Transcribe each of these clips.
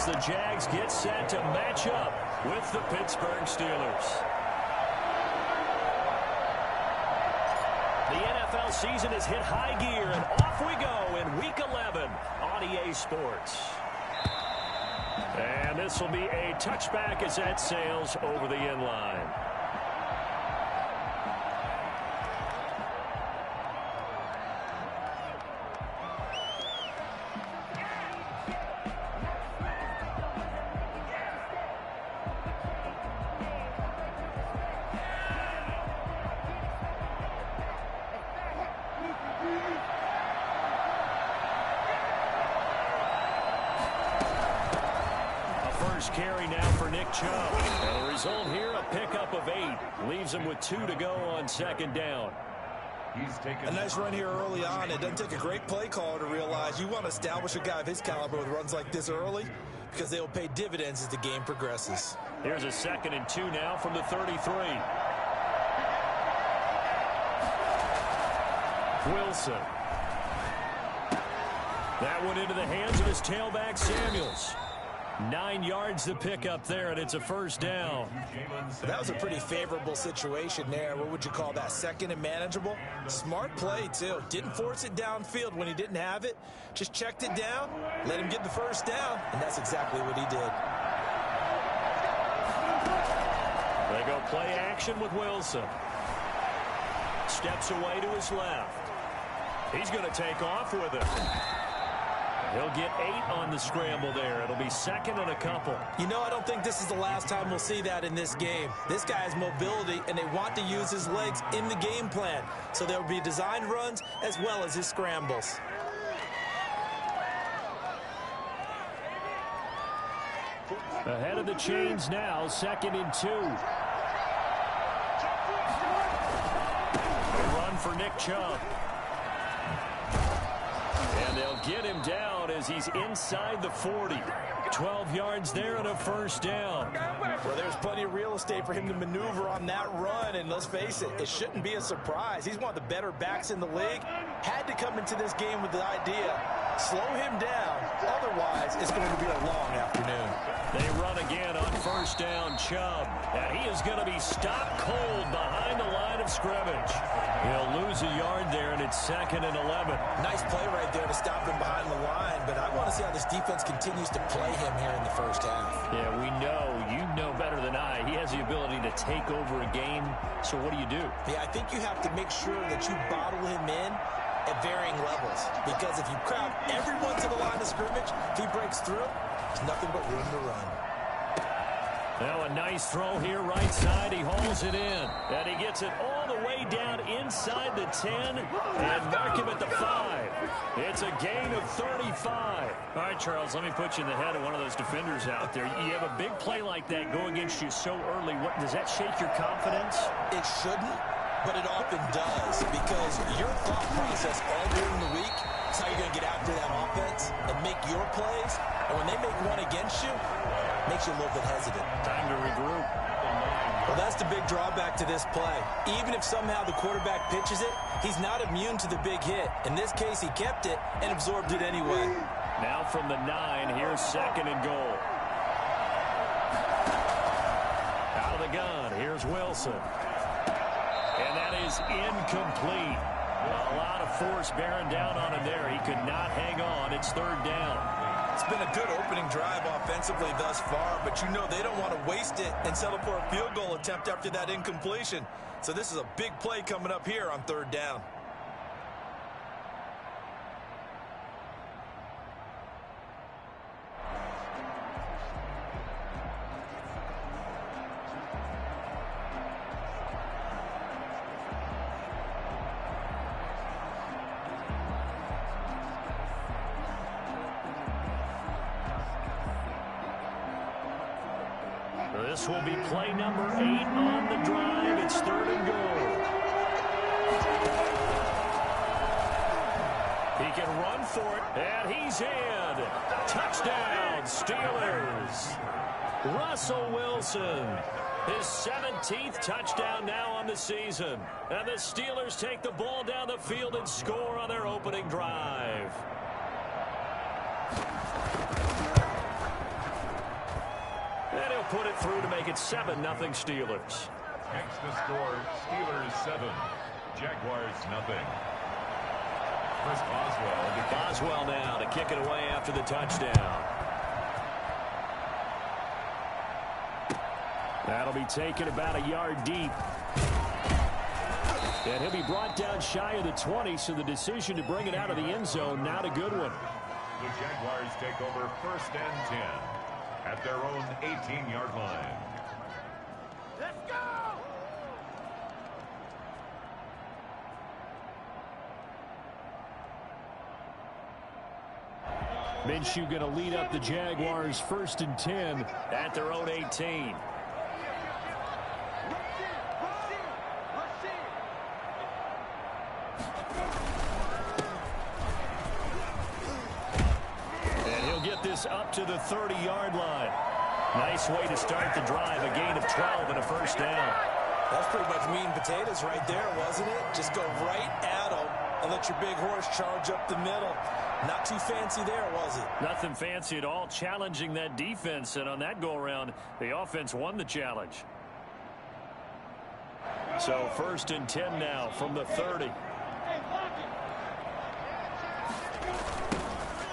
as the Jags get set to match up with the Pittsburgh Steelers. The NFL season has hit high gear, and off we go in Week 11 on EA Sports. And this will be a touchback as that sails over the end line. Carry now for Nick Chubb. And the result here, a pickup of 8. Leaves him with 2 to go on second down. A nice run here early on. It doesn't take a great play caller to realize you want to establish a guy of his caliber with runs like this early because they will pay dividends as the game progresses. Here's a 2nd and 2 now from the 33. Wilson. That one into the hands of his tailback, Samuels. 9 yards to pick up there, and it's a first down. That was a pretty favorable situation there. What would you call that? 2nd and manageable? Smart play, too. Didn't force it downfield when he didn't have it. Just checked it down, let him get the first down, and that's exactly what he did. They go play action with Wilson. Steps away to his left. He's going to take off with it. He'll get 8 on the scramble there. It'll be 2nd and a couple. You know, I don't think this is the last time we'll see that in this game. This guy has mobility, and they want to use his legs in the game plan. So there will be designed runs as well as his scrambles. Ahead of the chains now, 2nd and 2. A run for Nick Chubb. And they'll get him down as he's inside the 40. 12 yards there and a first down. Well, there's plenty of real estate for him to maneuver on that run, and let's face it, it shouldn't be a surprise. He's one of the better backs in the league. Had to come into this game with the idea, slow him down, otherwise it's going to be a long afternoon. They run again on first down, Chubb, and he is going to be stopped cold behind the line of scrimmage. He'll lose a yard there, and it's 2nd and 11. Nice play right there to stop him behind the line, but I want to see how this defense continues to play him here in the first half. Yeah, we know. You know better than I. He has the ability to take over a game, so what do you do? Yeah, I think you have to make sure that you bottle him in at varying levels, because if you crowd everyone to the line of scrimmage, if he breaks through, there's nothing but room to run. Now a nice throw here right side. He hauls it in, and he gets it all the way down inside the 10 and mark him at the 5. It's a gain of 35. All right, Charles, let me put you in the head of one of those defenders out there. You have a big play like that go against you so early. What, does that shake your confidence? It shouldn't, but it often does, because your thought process all during the week is how you're going to get after that offense and make your plays. And when they make one against you, it makes you a little bit hesitant. Time to regroup. Well, that's the big drawback to this play. Even if somehow the quarterback pitches it, he's not immune to the big hit. In this case, he kept it and absorbed it anyway. Now from the 9, here's 2nd and goal. Out of the gun, here's Wilson. And that is incomplete. A lot of force bearing down on him there. He could not hang on. It's 3rd down. It's been a good opening drive offensively thus far, but you know they don't want to waste it and settle for a field goal attempt after that incompletion. So this is a big play coming up here on 3rd down. This will be play number 8 on the drive. It's 3rd and goal. He can run for it, and he's in. Touchdown, Steelers. Russell Wilson, his 17th touchdown now on the season. And the Steelers take the ball down the field and score on their opening drive. put it through to make it 7-0 Steelers. Makes the score Steelers 7, Jaguars nothing. Chris Boswell now to kick it away after the touchdown. That'll be taken about a yard deep. And he'll be brought down shy of the 20, so the decision to bring it out of the end zone, not a good one. The Jaguars take over 1st and 10 at their own 18-yard line. Let's go! Minshew going to lead up the Jaguars 1st and 10 at their own 18. And he'll get this up to the 30-yard line. Nice way to start the drive. A gain of 12 and a 1st down. That's pretty much meat and potatoes right there, wasn't it? Just go right at them and let your big horse charge up the middle. Not too fancy there, was it? Nothing fancy at all, challenging that defense. And on that go-around, the offense won the challenge. So 1st and 10 now from the 30.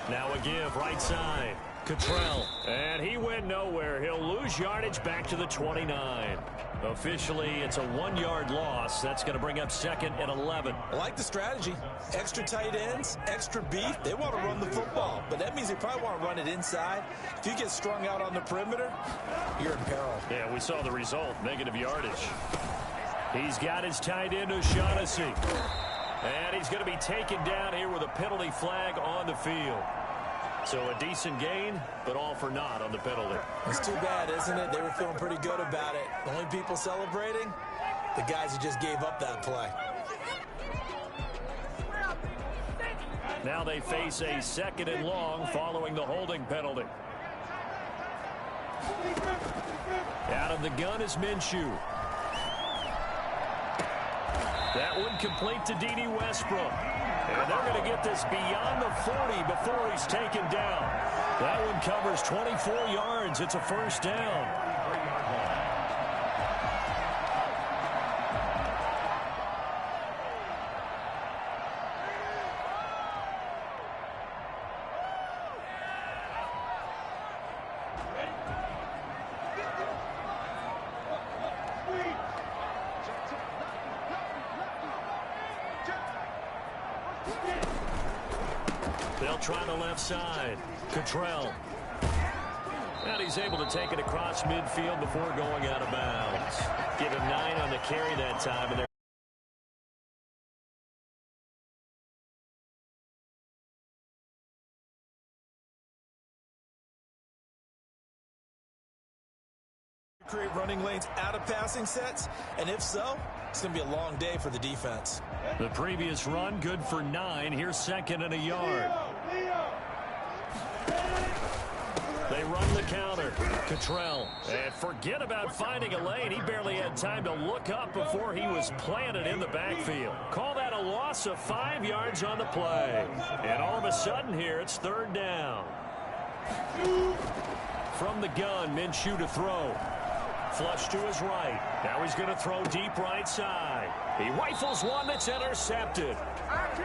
Now a give right side. Cottrell. And he went nowhere. He'll lose yardage back to the 29. Officially, it's a 1-yard loss. That's going to bring up 2nd and 11. I like the strategy. Extra tight ends, extra beef. They want to run the football, but that means they probably want to run it inside. If you get strung out on the perimeter, you're in peril. Yeah, we saw the result. Negative yardage. He's got his tight end, O'Shaughnessy. And he's going to be taken down here with a penalty flag on the field. So a decent gain, but all for naught on the penalty. It's too bad, isn't it? They were feeling pretty good about it. The only people celebrating, the guys who just gave up that play. Now they face a 2nd and long following the holding penalty. Out of the gun is Minshew. That one complete to D.D. Westbrook. And they're going to get this beyond the 40 before he's taken down. That one covers 24 yards. It's a 1st down. They'll try the left side. Cottrell. And he's able to take it across midfield before going out of bounds. Give him 9 on the carry that time. And create running lanes out of passing sets, and if so, it's going to be a long day for the defense. The previous run good for 9. Here's 2nd and a yard. They run the counter. Cottrell. And forget about finding a lane. He barely had time to look up before he was planted in the backfield. Call that a loss of 5 yards on the play. And all of a sudden here, it's 3rd down. From the gun, Minshew to throw. Flush to his right. Now he's going to throw deep right side. He rifles one that's intercepted.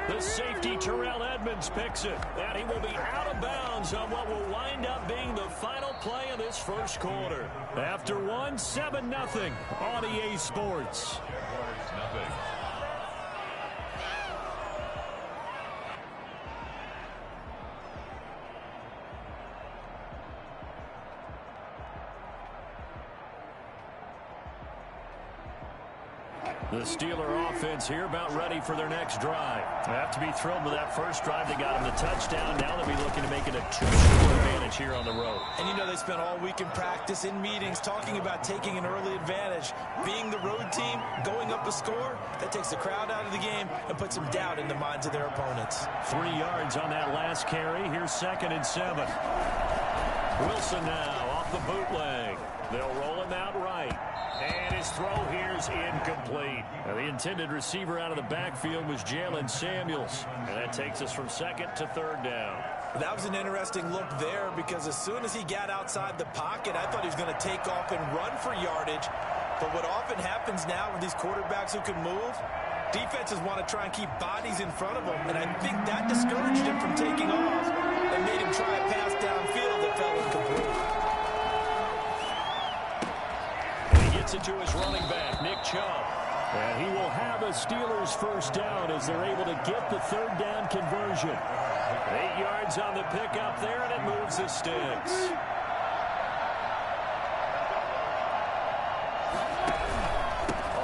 The safety, Terrell Edmonds, picks it. And he will be out of bounds on what will wind up being the final play of this 1st quarter. After 7-0 on EA Sports. nothing. The Steeler offense here about ready for their next drive. They have to be thrilled with that first drive. They got him the touchdown. Now they'll be looking to make it a 2-score advantage here on the road. And you know they spent all week in practice, in meetings, talking about taking an early advantage. Being the road team, going up a score, that takes the crowd out of the game and puts some doubt in the minds of their opponents. 3 yards on that last carry. Here's 2nd and 7. Wilson now off the bootleg. They'll roll him out right. And his throw here is incomplete. Now, the intended receiver out of the backfield was Jalen Samuels. And that takes us from 2nd to 3rd down. That was an interesting look there because as soon as he got outside the pocket, I thought he was going to take off and run for yardage. But what often happens now with these quarterbacks who can move, defenses want to try and keep bodies in front of them, and I think that discouraged him from taking off and made him try a pass downfield that fell incomplete. And he gets it to his running back, Nick Chubb. And he will have a Steelers first down as they're able to get the third down conversion. 8 yards on the pickup there, and it moves the sticks.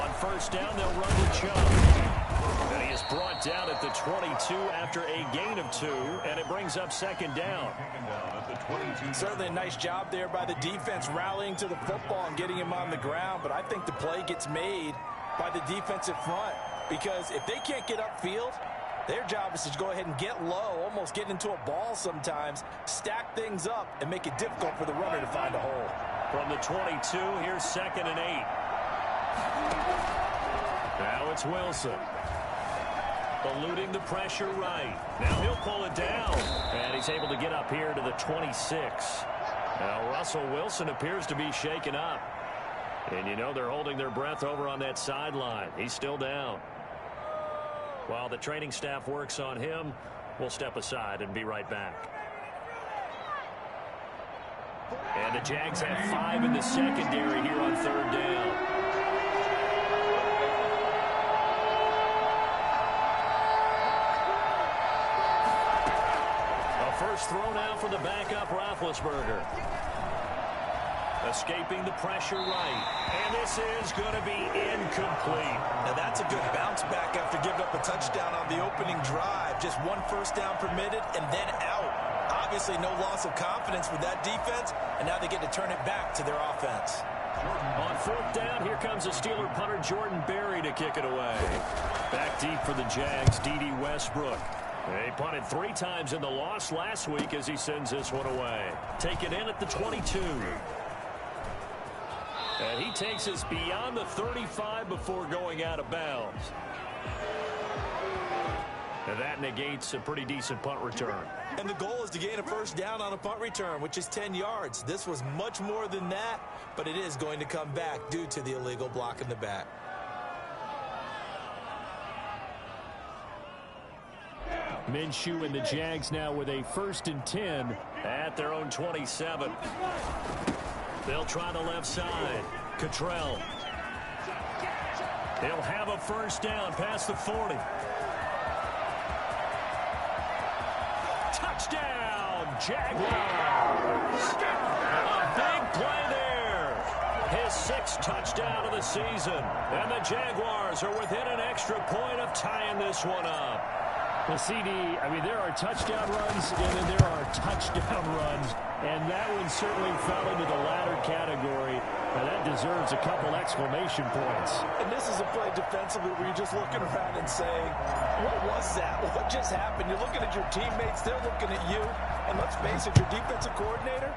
On first down, they'll run to Chubb. And he is brought down at the 22 after a gain of 2, and it brings up second down. Certainly a nice job there by the defense rallying to the football and getting him on the ground, but I think the play gets made by the defensive front because if they can't get upfield, their job is to go ahead and get low, almost get into a ball sometimes, stack things up, and make it difficult for the runner to find a hole. From the 22, here's 2nd and 8. Now it's Wilson. Eluding the pressure right. Now he'll pull it down. And he's able to get up here to the 26. Now Russell Wilson appears to be shaken up. And you know they're holding their breath over on that sideline. He's still down. While the training staff works on him, we'll step aside and be right back. And the Jags have 5 in the secondary here on third down. A first throw now for the backup Roethlisberger. Escaping the pressure right. And this is going to be incomplete. Now that's a good bounce back after giving up a touchdown on the opening drive. Just 1 first down permitted and then out. Obviously no loss of confidence with that defense, and now they get to turn it back to their offense. On fourth down, here comes a Steeler punter, Jordan Berry, to kick it away. Back deep for the Jags, D.D. Westbrook. He punted 3 times in the loss last week as he sends this one away. Taken in at the 22. And he takes us beyond the 35 before going out of bounds. And that negates a pretty decent punt return. And the goal is to gain a first down on a punt return, which is 10 yards. This was much more than that, but it is going to come back due to the illegal block in the back. Minshew and the Jags now with a 1st and 10 at their own 27. They'll try the left side. Cottrell. He'll have a first down past the 40. Touchdown, Jaguars. A big play there. His 6th touchdown of the season. And the Jaguars are within an extra point of tying this one up. Well, CD, I mean, there are touchdown runs, and then there are touchdown runs, and that one certainly fell into the latter category, and that deserves a couple exclamation points. And this is a play defensively where you're just looking around and saying, what was that? What just happened? You're looking at your teammates, they're looking at you, and let's face it, your defensive coordinator,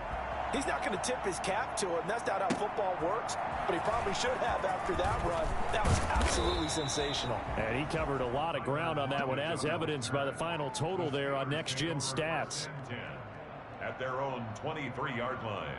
he's not going to tip his cap to it, and that's not how football works, but he probably should have after that run. That was absolutely sensational. And he covered a lot of ground on that one, as evidenced by the final total there on Next Gen Stats. At their own 23-yard line.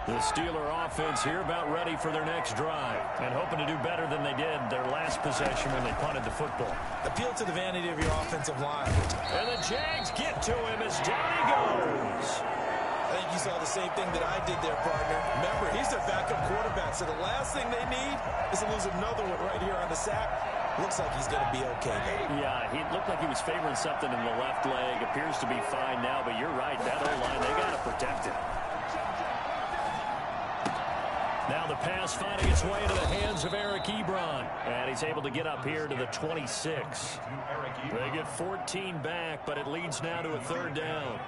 The Steeler offense here about ready for their next drive and hoping to do better than they did their last possession when they punted the football. Appeal to the vanity of your offensive line. And the Jags get to him as down he goes. I think you saw the same thing that I did there, partner. Remember, he's their backup quarterback, so the last thing they need is to lose another one right here on the sack. Looks like he's going to be okay, though. Yeah, he looked like he was favoring something in the left leg. Appears to be fine now, but you're right. That O-line, they got to protect it. Now the pass finding its way into the hands of Eric Ebron. And he's able to get up here to the 26. They get 14 back, but it leads now to a 3rd down.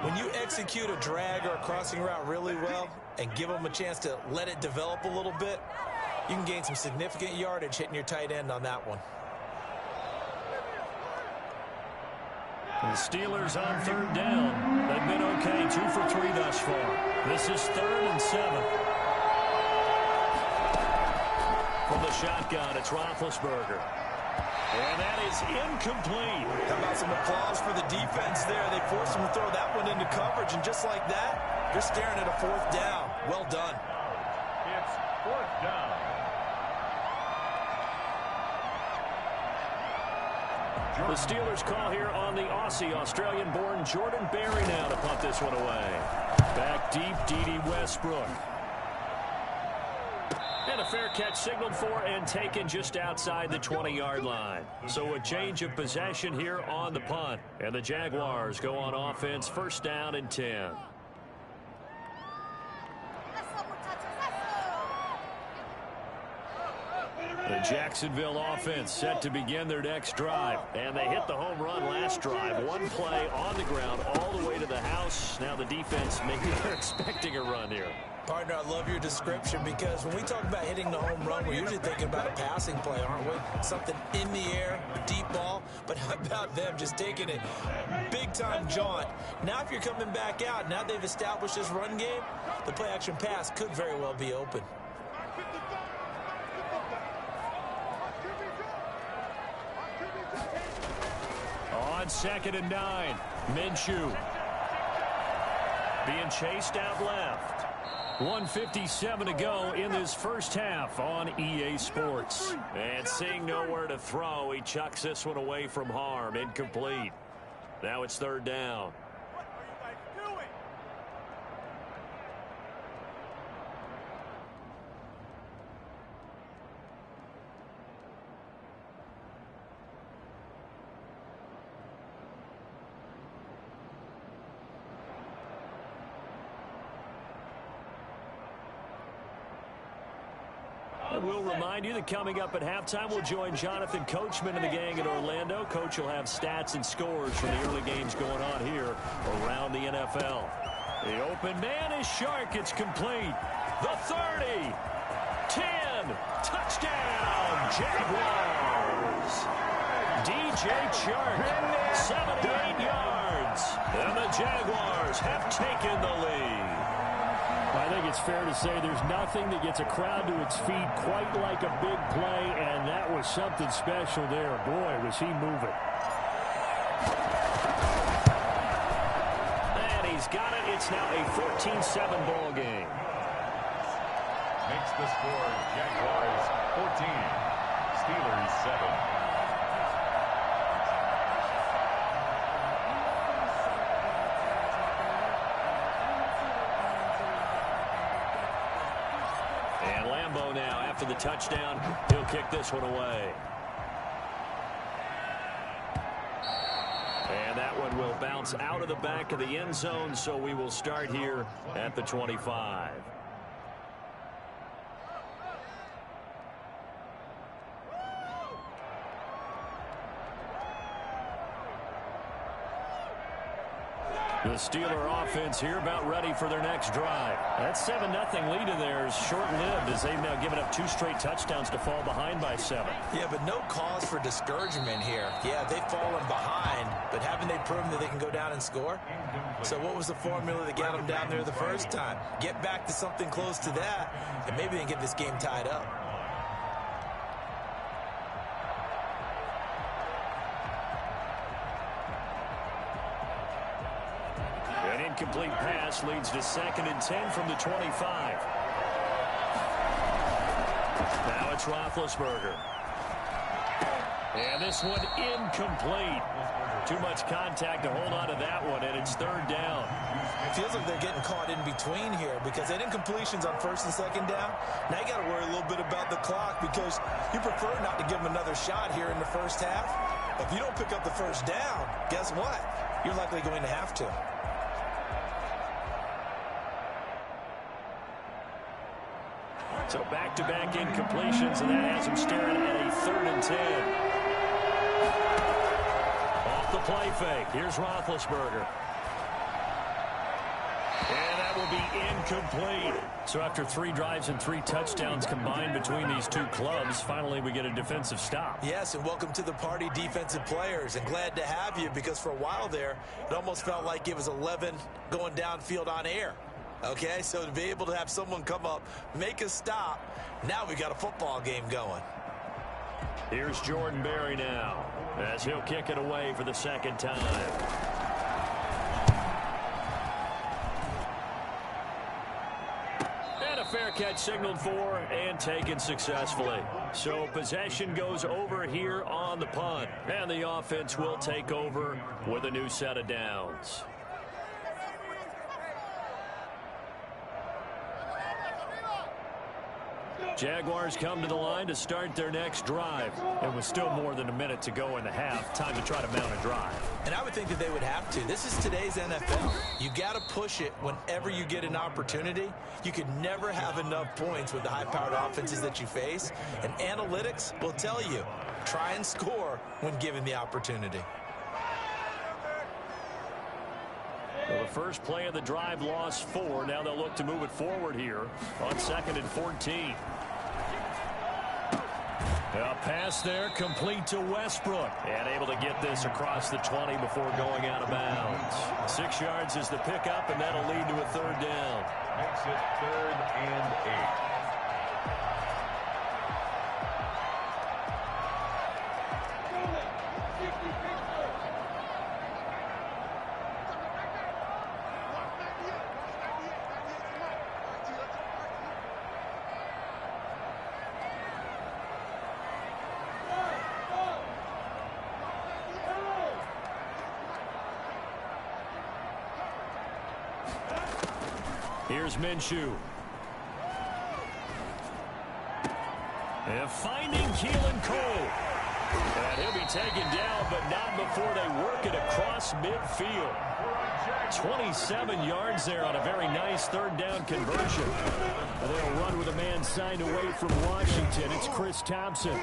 When you execute a drag or a crossing route really well and give them a chance to let it develop a little bit, you can gain some significant yardage hitting your tight end on that one. The Steelers on 3rd down. They've been okay, 2 for 3 thus far. This is 3rd and 7. From the the shotgun. It's Roethlisberger. And that is incomplete. How about some applause for the defense there? They forced him to throw that one into coverage, and just like that, you're staring at a 4th down. Well done. It's 4th down. The Steelers call here on the Aussie, Australian-born Jordan Berry now to punt this one away. Back deep, D.D. Westbrook. And a fair catch signaled for and taken just outside the 20-yard line. So a change of possession here on the punt. And the Jaguars go on offense, 1st down and 10. The Jacksonville offense set to begin their next drive. And they hit the home run last drive. One play on the ground all the way to the house. Now the defense, maybe they're expecting a run here. Partner, I love your description, because when we talk about hitting the home run, we're usually thinking about a passing play, aren't we? Something in the air, deep ball. But how about them just taking it big-time jaunt? Now if you're coming back out, now they've established this run game, the play-action pass could very well be open. On 2nd and 9, Minshew being chased out left. 1:57 to go in this first half on EA Sports. And seeing nowhere to throw, he chucks this one away from harm. Incomplete. Now it's 3rd down. We'll remind you that coming up at halftime, we'll join Jonathan Coachman and the gang in Orlando. Coach will have stats and scores from the early games going on here around the NFL. The open man is Shark. It's complete. The 30. 10. Touchdown, Jaguars. DJ Chark, 78 yards. And the Jaguars have taken the lead. I think it's fair to say there's nothing that gets a crowd to its feet quite like a big play, and that was something special there. Boy, was he moving. And he's got it. It's now a 14-7 ball game. Makes the score Jaguars 14, Steelers 7. Now, after the touchdown, he'll kick this one away. And that one will bounce out of the back of the end zone, so we will start here at the 25. The Steeler offense here about ready for their next drive. That 7-0 lead of theirs short-lived as they've now given up 2 straight touchdowns to fall behind by 7. Yeah, but no cause for discouragement here. Yeah, they've fallen behind, but haven't they proven that they can go down and score? So what was the formula that got them down there the first time? Get back to something close to that, and maybe they can get this game tied up. An incomplete pass leads to 2nd and 10 from the 25. Now it's Roethlisberger. And this one incomplete. Too much contact to hold on to that one, and it's 3rd down. It feels like they're getting caught in between here because that incompletion's on 1st and 2nd down. Now you got to worry a little bit about the clock because you prefer not to give them another shot here in the first half. If you don't pick up the 1st down, guess what? You're likely going to have to. So back-to-back incompletions, and that has him staring at a 3rd and 10. Off the play fake. Here's Roethlisberger. And that will be incomplete. So after 3 drives and 3 touchdowns combined between these two clubs, finally we get a defensive stop. Yes, and welcome to the party, defensive players. And glad to have you because for a while there, it almost felt like it was 11 going downfield on air. Okay, so to be able to have someone come up, make a stop, now we got a football game going. Here's Jordan Berry now, as he'll kick it away for the second time. And a fair catch signaled for and taken successfully. So possession goes over here on the punt, and the offense will take over with a new set of downs. Jaguars come to the line to start their next drive. And with still more than a minute to go in the half, time to try to mount a drive. And I would think that they would have to. This is today's NFL. You got to push it whenever you get an opportunity. You could never have enough points with the high-powered offenses that you face. And analytics will tell you, try and score when given the opportunity. Well, the first play of the drive lost 4. Now they'll look to move it forward here on 2nd and 14. A pass there, complete to Westbrook. And able to get this across the 20 before going out of bounds. 6 yards is the pickup, and that'll lead to a 3rd down. Makes it 3rd and 8. Here's Minshew. And finding Keelan Cole. And he'll be taken down, but not before they work it across midfield. 27 yards there on a very nice 3rd down conversion. And they'll run with a man signed away from Washington. It's Chris Thompson.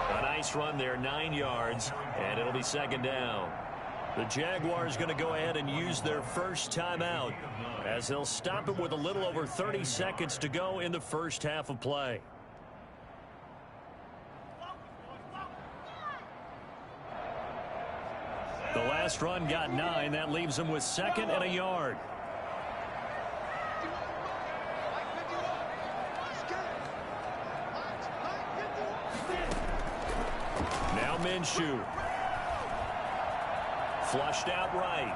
A nice run there, 9 yards, and it'll be 2nd down. The Jaguars going to go ahead and use their first timeout as they'll stop it with a little over 30 seconds to go in the first half of play. The last run got 9. That leaves them with 2nd and a yard. Now Minshew. Flushed out right.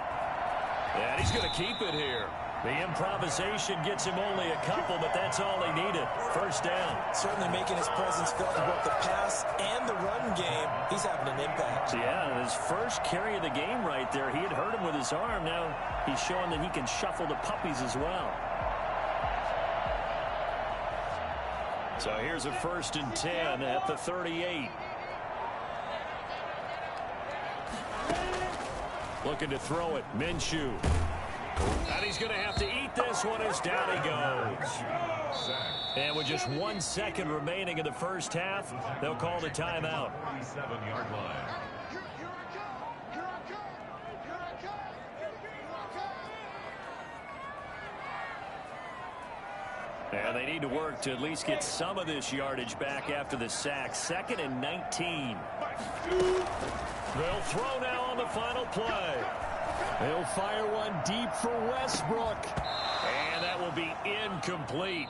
And he's going to keep it here. The improvisation gets him only a couple, but that's all they needed. 1st down. Certainly making his presence felt in both the pass and the run game. He's having an impact. Yeah, his first carry of the game right there. He had hurt him with his arm. Now he's showing that he can shuffle the puppies as well. So here's a 1st and 10 at the 38. Looking to throw it. Minshew. And he's going to have to eat this one as down he goes. And with just 1 second remaining in the first half, they'll call the timeout. 47-yard line. And they need to work to at least get some of this yardage back after the sack. 2nd and 19. They'll throw now on the final play. They'll fire one deep for Westbrook. And that will be incomplete.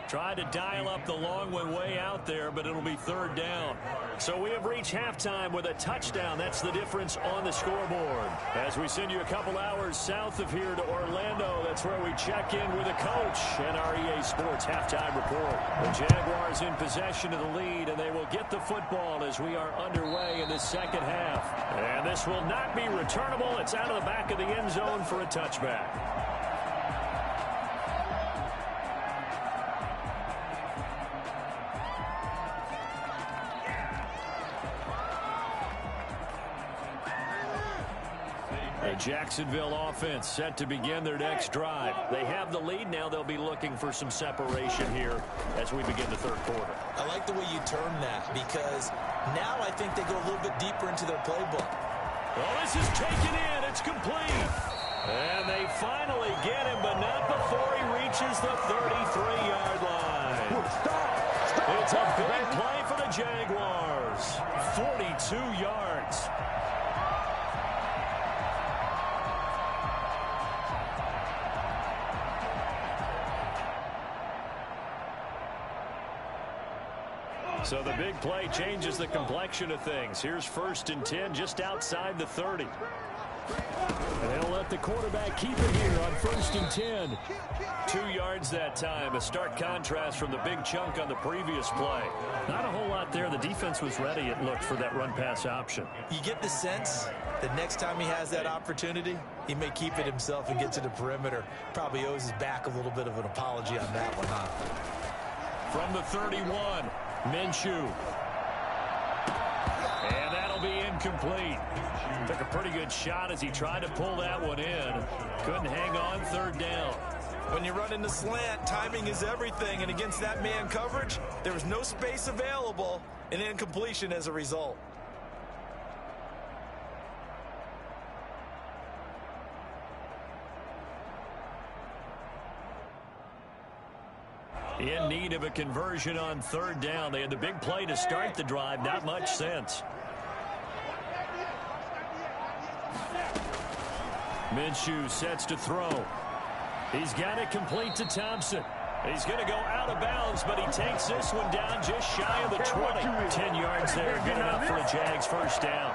Tried to dial up the long one way out there, but it'll be 3rd down. So we have reached halftime with a touchdown. That's the difference on the scoreboard. As we send you a couple hours south of here to Orlando, that's where we check in with a coach and our EA Sports halftime report. The Jaguars in possession of the lead, and they will get the football as we are underway in the second half. And this will not be returnable. It's out of the back of the end zone for a touchback. The Jacksonville offense set to begin their next drive. They have the lead now. They'll be looking for some separation here as we begin the 3rd quarter. I like the way you term that because now I think they go a little bit deeper into their playbook. Well, this is taken in. It's complete. And they finally get him, but not before he reaches the 33-yard line. It's a big play for the Jaguars. 42 yards. So the big play changes the complexion of things. Here's 1st and 10 just outside the 30. And they'll let the quarterback keep it here on 1st and 10. 2 yards that time. A stark contrast from the big chunk on the previous play. Not a whole lot there. The defense was ready, it looked, for that run-pass option. You get the sense that next time he has that opportunity, he may keep it himself and get to the perimeter. Probably owes his back a little bit of an apology on that one, huh? From the 31, Minshew. And that'll be incomplete. Took a pretty good shot as he tried to pull that one in. Couldn't hang on 3rd down. When you run in the slant, timing is everything. And against that man coverage, there was no space available, and incompletion as a result. In need of a conversion on 3rd down. They had the big play to start the drive. Not much sense. Minshew sets to throw. He's got it complete to Thompson. He's going to go out of bounds, but he takes this one down just shy of the 20. 10 yards there. Good enough for a Jags 1st down.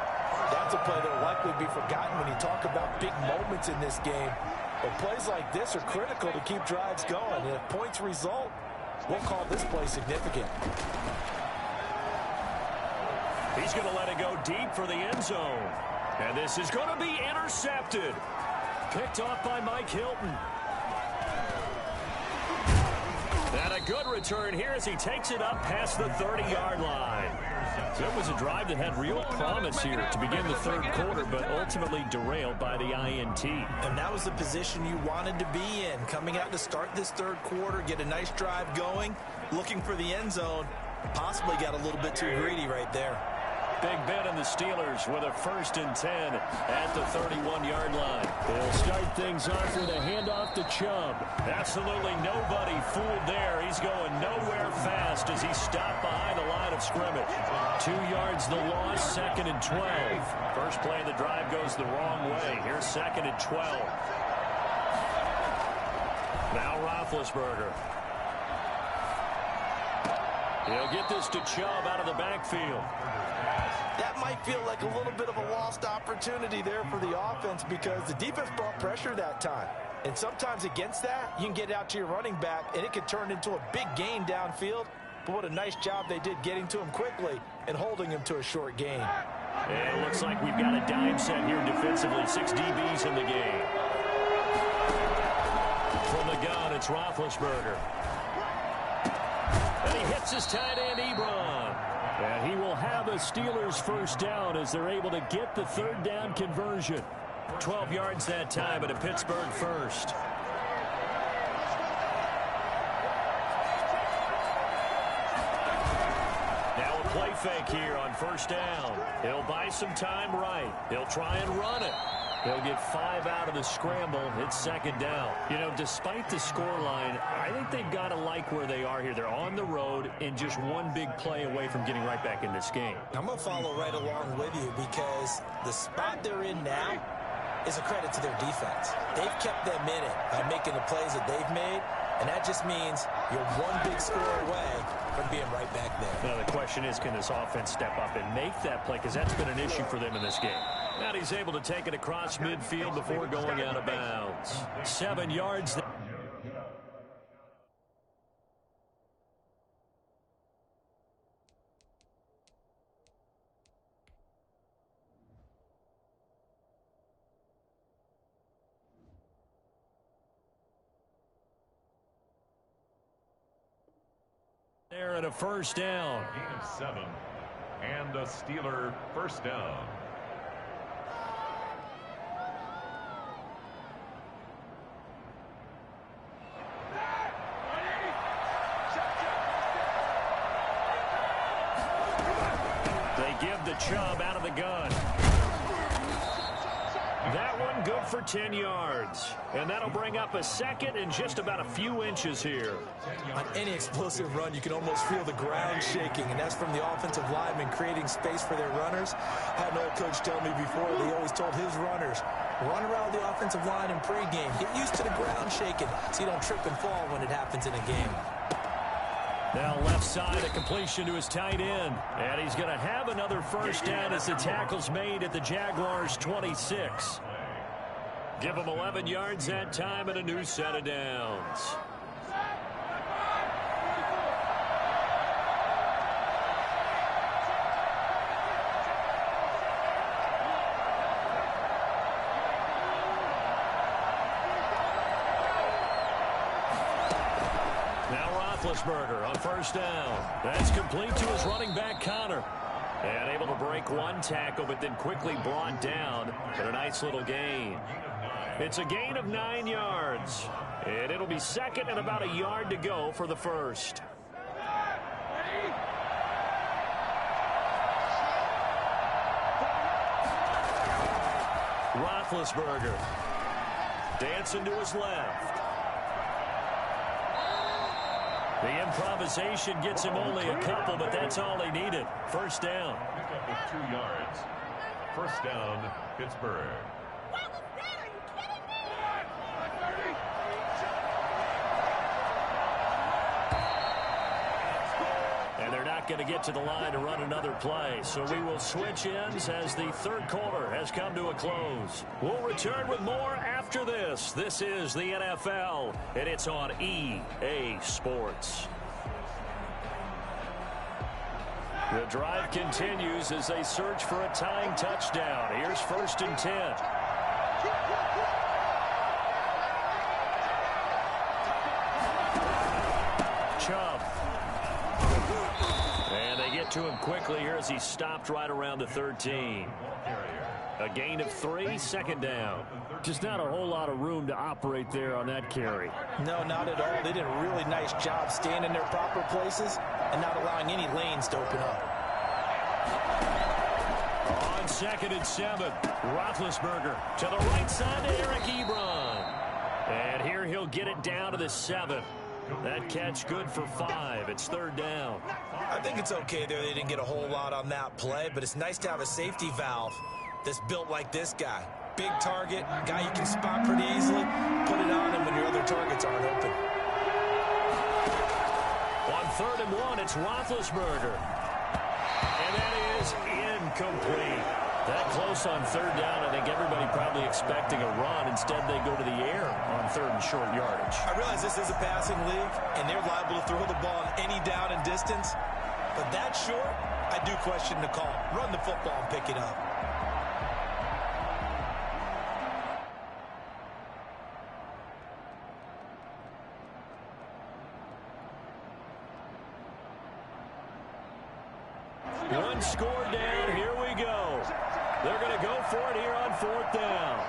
That's a play that will likely be forgotten when you talk about big moments in this game. But plays like this are critical to keep drives going. And if points result, we'll call this play significant. He's going to let it go deep for the end zone. And this is going to be intercepted. Picked off by Mike Hilton. And a good return here as he takes it up past the 30-yard line. So it was a drive that had real promise here to begin the 3rd quarter, but ultimately derailed by the INT. And that was the position you wanted to be in. Coming out to start this 3rd quarter, get a nice drive going, looking for the end zone. Possibly got a little bit too greedy right there. Big Ben and the Steelers with a 1st and 10 at the 31-yard line. They'll start things off with a handoff to Chubb. Absolutely nobody fooled there. He's going nowhere fast as he's stopped behind the line of scrimmage. 2 yards the loss, 2nd and 12. First play of the drive goes the wrong way. Here's 2nd and 12. Now Roethlisberger. He'll get this to Chubb out of the backfield. That might feel like a little bit of a lost opportunity there for the offense because the defense brought pressure that time. And sometimes against that, you can get out to your running back, and it could turn into a big gain downfield. But what a nice job they did getting to him quickly and holding him to a short gain. And it looks like we've got a dime set here defensively. 6 DBs in the game. From the gun, it's Roethlisberger. And he hits his tight end, Ebron. And he will have a Steelers 1st down as they're able to get the 3rd down conversion. 12 yards that time, but a Pittsburgh 1st. Now a play fake here on 1st down. He'll buy some time right. He'll try and run it. He'll get 5 out of the scramble. It's 2nd down. You know, despite the scoreline, I think they've got to like where they are here. They're on the road and just one big play away from getting right back in this game. I'm going to follow right along with you because the spot they're in now is a credit to their defense. They've kept them in it by making the plays that they've made, and that just means you're one big score away from being right back there. Now, the question is, can this offense step up and make that play? Because that's been an issue for them in this game. And he's able to take it across midfield before going out of bounds. 7 yards. There and a 1st down. Gain of 7 and a Steeler 1st down. They give the Chubb out of the gun. That one good for 10 yards. And that'll bring up a 2nd and just about a few inches here. On any explosive run, you can almost feel the ground shaking, and that's from the offensive linemen creating space for their runners. I had an old coach tell me before, they always told his runners, run around the offensive line in pregame. Get used to the ground shaking so you don't trip and fall when it happens in a game. Now left side, a completion to his tight end. And he's going to have another first down as the tackle's made at the Jaguars' 26. Give him 11 yards that time and a new set of downs. Roethlisberger on first down. That's complete to his running back, Connor. And able to break one tackle, but then quickly brought down for a nice little gain. It's a gain of 9 yards. And it'll be second and about a yard to go for the first. Roethlisberger dancing to his left. The improvisation gets him only a couple, but that's all he needed. First down. Pick up with 2 yards. First down, Pittsburgh. And they're not going to get to the line to run another play. So we will switch ends as the third quarter has come to a close. We'll return with more after this. This is the NFL, and it's on EA Sports. The drive continues as they search for a tying touchdown. Here's 1st and 10. Chubb. And they get to him quickly here as he stopped right around the 13. A gain of 3, second down. Just not a whole lot of room to operate there on that carry. No, not at all. They did a really nice job staying in their proper places and not allowing any lanes to open up. On 2nd and 7, Roethlisberger to the right side to Eric Ebron. And here he'll get it down to the 7. That catch good for 5. It's 3rd down. I think it's okay there. They didn't get a whole lot on that play, but it's nice to have a safety valve that's built like this guy. Big target, guy you can spot pretty easily. Put it on him when your other targets aren't open. On 3rd and 1, it's Roethlisberger. And that is incomplete. That close on 3rd down, I think everybody probably expecting a run. Instead, they go to the air on 3rd and short yardage. I realize this is a passing league, and they're liable to throw the ball on any down and distance. But that short, I do question the call. Run the football and pick it up. One score down. Here we go. They're going to go for it here on 4th down.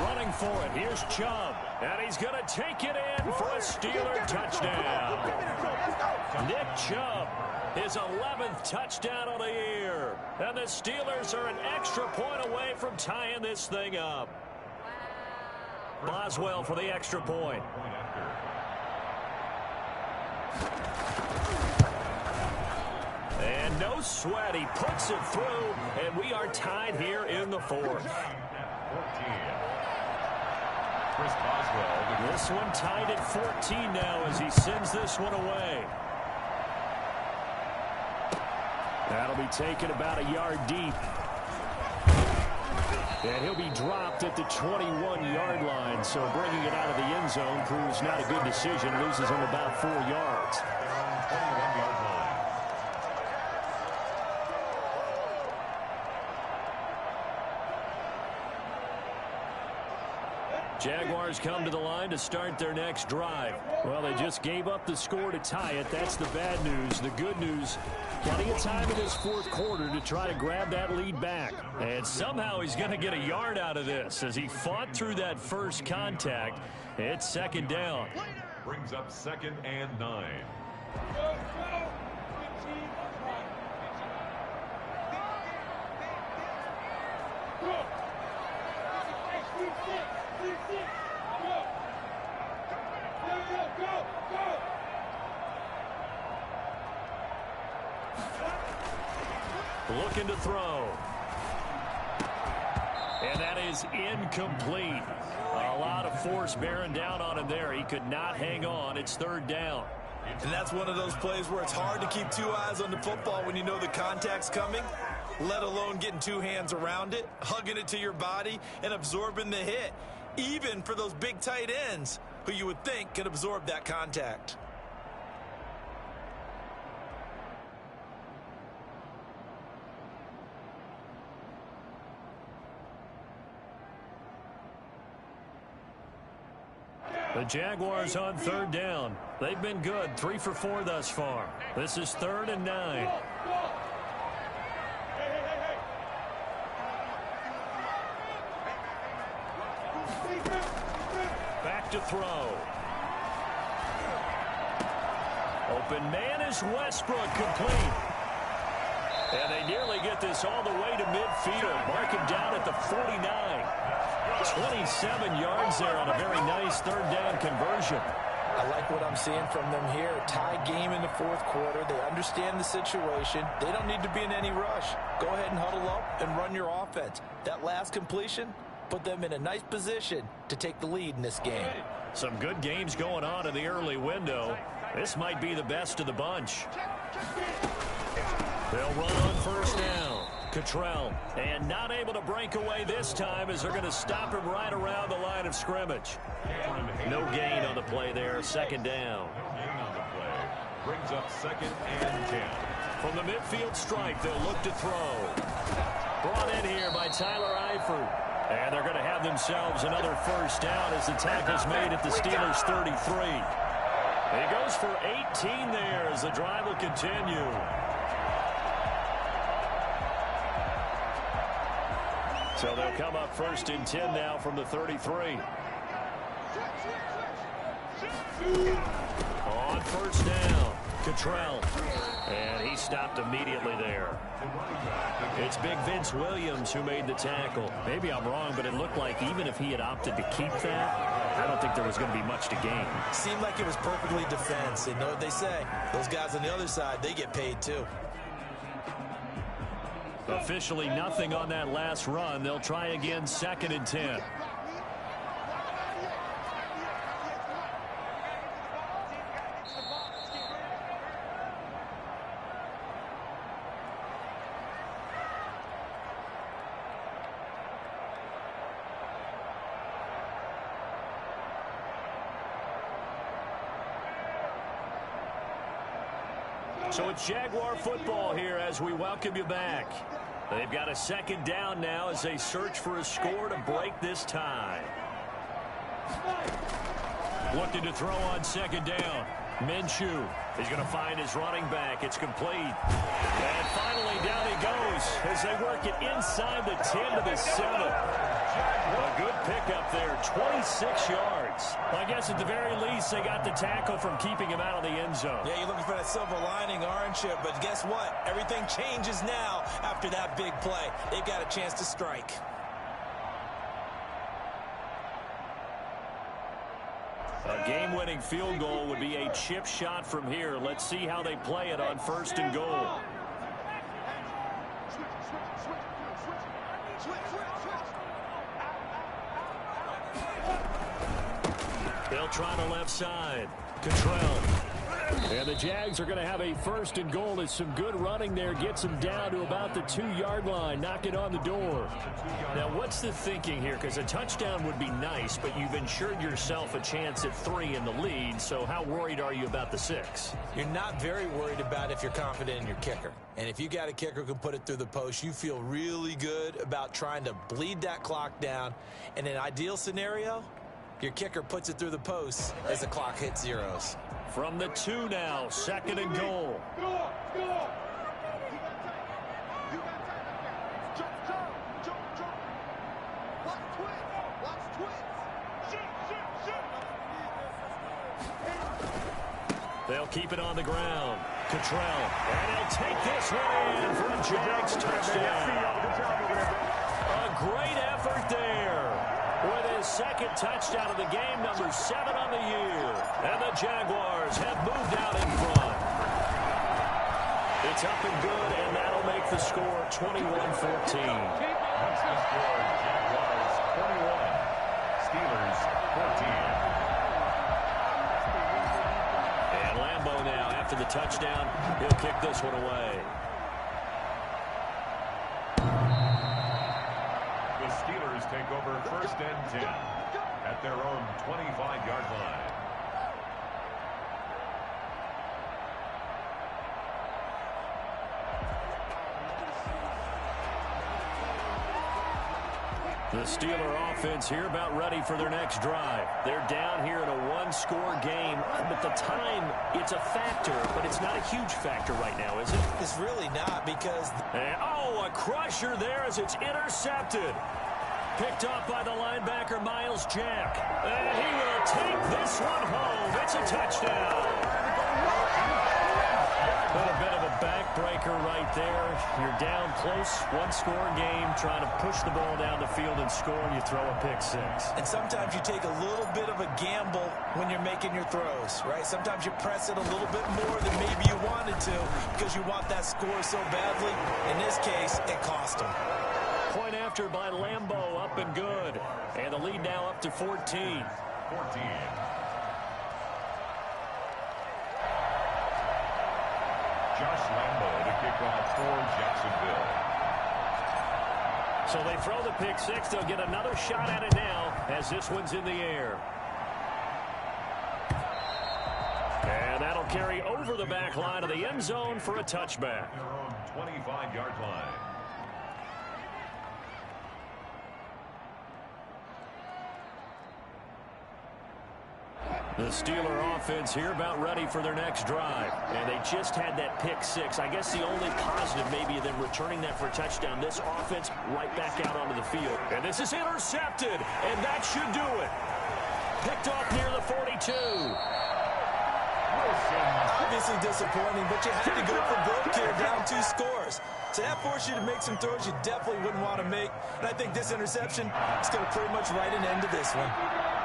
Running for it. Here's Chubb. And he's going to take it in for a Steeler touchdown. Nick Chubb, his 11th touchdown of the year. And the Steelers are an extra point away from tying this thing up. Boswell for the extra point. And no sweat. He puts it through, and we are tied here in the 4th. This one tied at 14 now as he sends this one away. That'll be taken about a yard deep. And he'll be dropped at the 21-yard line, so bringing it out of the end zone proves not a good decision. Loses him about 4 yards. Jaguars come to the line to start their next drive. Well, they just gave up the score to tie it. That's the bad news. The good news, plenty of time in this 4th quarter to try to grab that lead back. And somehow he's going to get a yard out of this as he fought through that first contact. It's 2nd down. Brings up 2nd and 9. Looking to throw. And that is incomplete. A lot of force bearing down on him there. He could not hang on. It's third down. And that's one of those plays where it's hard to keep two eyes on the football when you know the contact's coming, let alone getting two hands around it, hugging it to your body, and absorbing the hit, even for those big tight ends who you would think could absorb that contact. The Jaguars on third down. They've been good, 3 for 4 thus far. This is 3rd and 9. Back to throw. Open man is Westbrook, complete. And they nearly get this all the way to midfield. Mark him down at the 49. 27 yards there on a very nice third down conversion. I like what I'm seeing from them here. Tie game in the fourth quarter. They understand the situation. They don't need to be in any rush. Go ahead and huddle up and run your offense. That last completion put them in a nice position to take the lead in this game. Some good games going on in the early window. This might be the best of the bunch. They'll run on first down. Cottrell, and not able to break away this time as they're going to stop him right around the line of scrimmage. No gain on the play there, second down. No gain on the play. Brings up 2nd and 10. From the midfield stripe, they'll look to throw. Brought in here by Tyler Eifert. And they're going to have themselves another first down as the tackle's made at the Steelers' 33. He goes for 18 there as the drive will continue. So they'll come up 1st and 10 now from the 33. On first down, Cottrell. And he stopped immediately there. It's big Vince Williams who made the tackle. Maybe I'm wrong, but it looked like even if he had opted to keep that, I don't think there was going to be much to gain. Seemed like it was perfectly defense. And know what they say? Those guys on the other side, they get paid too. Officially nothing on that last run. They'll try again 2nd and 10. So it's Jaguar football here as we welcome you back. They've got a 2nd down now as they search for a score to break this tie. Looking to throw on 2nd down. Minshew is going to find his running back. It's complete. And finally down he goes as they work it inside the 10 to the 7. A good pickup there, 26 yards. Well, I guess at the very least they got the tackle from keeping him out of the end zone. Yeah, you're looking for that silver lining, aren't you? But guess what? Everything changes now after that big play. They've got a chance to strike. A game-winning field goal would be a chip shot from here. Let's see how they play it on 1st and goal. They'll try the left side. Cottrell. And the Jags are going to have a 1st and goal. As some good running there gets them down to about the 2-yard line. Knock it on the door. Now, what's the thinking here? Because a touchdown would be nice, but you've ensured yourself a chance at 3 in the lead. So how worried are you about the 6? You're not very worried about if you're confident in your kicker. And if you got a kicker who can put it through the post, you feel really good about trying to bleed that clock down. In an ideal scenario, your kicker puts it through the post as the clock hits zeros. From the 2 now, 2nd and goal. They'll keep it on the ground. Cottrell. And he'll take this one in for a Jags touchdown. A great effort there. With his 2nd touchdown of the game, number 7 on the year. And the Jaguars have moved out in front. It's up and good, and that'll make the score 21-14. That's the score. Jaguars 21. Steelers after the touchdown. He'll kick this one away. The Steelers take over first and 10 at their own 25-yard line. The Steeler offense here about ready for their next drive. They're down here in a one-score game, but the time, it's a factor, but it's not a huge factor right now, is it? It's really not because... a crusher there as it's intercepted. Picked off by the linebacker, Miles Jack. And he will take this one home. It's a touchdown. A little bit of a backbreaker right there. You're down close, one-score game, trying to push the ball down the field and score, and you throw a pick six. And sometimes you take a little bit of a gamble when you're making your throws, right? Sometimes you press it a little bit more than maybe you wanted to because you want that score so badly. In this case, it cost them. Point after by Lambeau, up and good. And the lead now up to 14. 14. Josh Lambeau to kick off for Jacksonville. So they throw the pick six. They'll get another shot at it now as this one's in the air. And that'll carry over the back line of the end zone for a touchback. Their own 25-yard line. The Steeler offense here about ready for their next drive. And they just had that pick six. I guess the only positive maybe of them returning that for a touchdown. This offense right back out onto the field. And this is intercepted. And that should do it. Picked off near the 42. Obviously disappointing, but you had to go for broke here, down 2 scores. So that forced you to make some throws you definitely wouldn't want to make. And I think this interception is going to pretty much write an end to this one.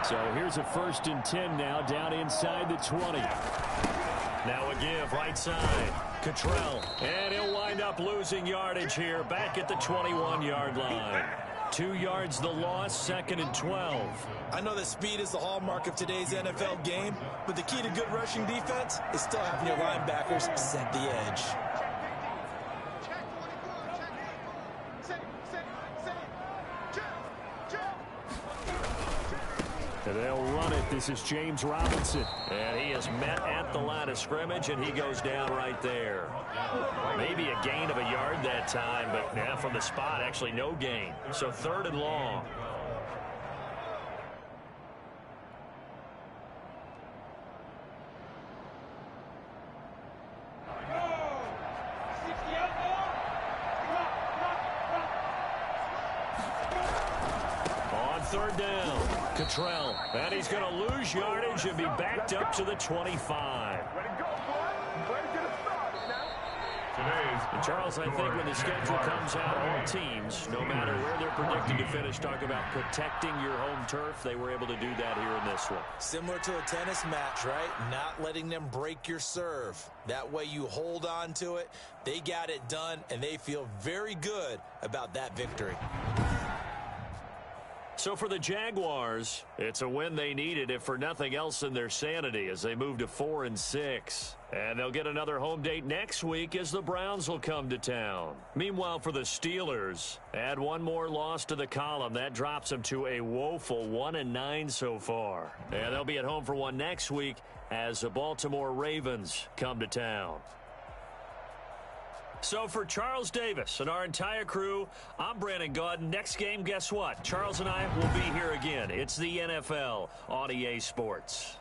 So here's a 1st and 10 now, down inside the 20. Now a give, right side. Cottrell. And he'll wind up losing yardage here, back at the 21-yard line. 2 yards the loss, 2nd and 12. I know that speed is the hallmark of today's NFL game, but the key to good rushing defense is still having your linebackers set the edge. And they'll run it. This is James Robinson. And he is met at the line of scrimmage, and he goes down right there. Maybe a gain of a yard that time, but now from the spot, actually no gain. So 3rd and long. On 3rd down, Cottrell. And he's going to lose yardage and be backed up to the 25. And Charles, I think when the schedule comes out, all teams, no matter where they're predicted to finish, talk about protecting your home turf. They were able to do that here in this one. Similar to a tennis match, right? Not letting them break your serve. That way you hold on to it. They got it done, and they feel very good about that victory. So for the Jaguars, it's a win they needed, if for nothing else than their sanity, as they move to 4-6. And they'll get another home date next week as the Browns will come to town. Meanwhile, for the Steelers, add one more loss to the column. That drops them to a woeful 1-9 so far. And they'll be at home for one next week as the Baltimore Ravens come to town. So for Charles Davis and our entire crew, I'm Brandon Gaudin. Next game, guess what? Charles and I will be here again. It's the NFL on EA Sports.